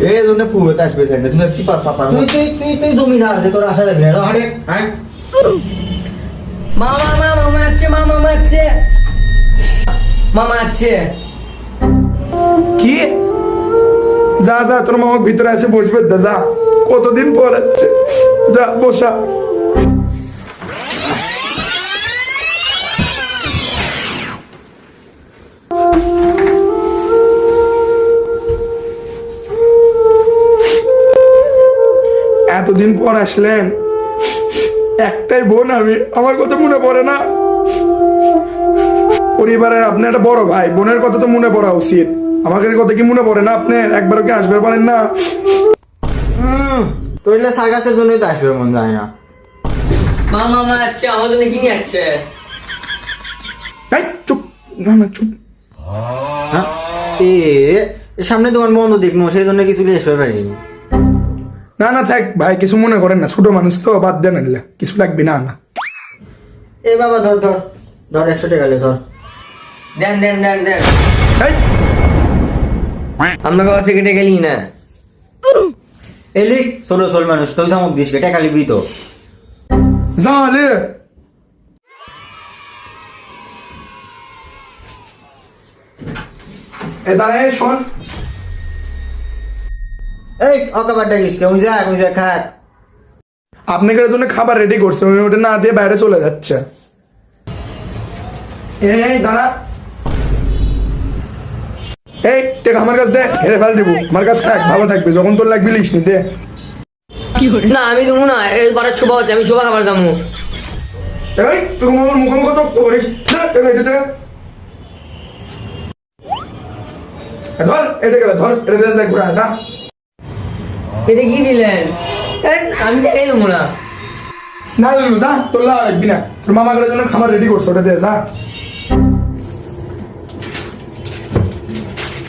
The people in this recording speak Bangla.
এই জন্য পুরোতে আসবে সাইকেল তুমি সিপা সাপা তুই জমিদার আছে তোর আসা যাবে না হাড়ে হ্যাঁ মামা মামা আছে মামা আছে মামা আছে কি যা যা তোর মামা ভিতরে এসে বসবে যা কতদিন পর আছে যা বসা এতদিন পর আসলেন একটাই বোন আমি আমার কথা মনে পড়ে না পরিবারের আপনি একটা বড় ভাই বোনের কথা তো মনে পড়া উচিত আমাকে কথা কি মনে পড়ে না আপনি একবারও কি আসবে পারেন না তোর এলে সার্কাসের জন্যই তো আসবে মন যায় না মামা আছে আমার জন্য কি নিয়ে আসছে এই চুপ না না চুপ হ্যাঁ সামনে তোমার বন্ধ দেখবো সেই জন্য কিছু নিয়ে আসবে পারিনি না না থাক ভাই কিছু মনে করেন না ছোট মানুষ তো বাদ দেন এলে কিছু লাগবে না না এ বাবা ধর ধর ধর 100 টাকা লে ধর দেন দেন দেন দেন এই আমরা কাছে কেটে গেলি না এলি ছোট ছোট মানুষ তুই থামক দিস টাকা লিবি তো যা লে এ দাঁড়ায় শোন এই অকাবার ডাকিস কে ওই যা খাট আপনাদের জন্য খাবার রেডি করছে উনি ওটা না দিয়ে বাইরে চলে যাচ্ছে এই দাঁড়া এই টেক আমার কাছে দে হেরে ফেল দিব আমার কাছে থাক ভালো থাকবে যখন তোর লাগবে লিস নি দে না আমি দেবো না এই বারের শোভা হচ্ছে আমি শোভা খাবার যাবো এই তুই আমার মুখে মুখে তো করিস ধর এটা গেলে ধর এটা দে ঘুরে না এটা কি দিলেন আমি দেখাই দেবো না না যা তোর লাগবি না তোর মামা করে জন্য খাবার রেডি করছো ওটা দে যা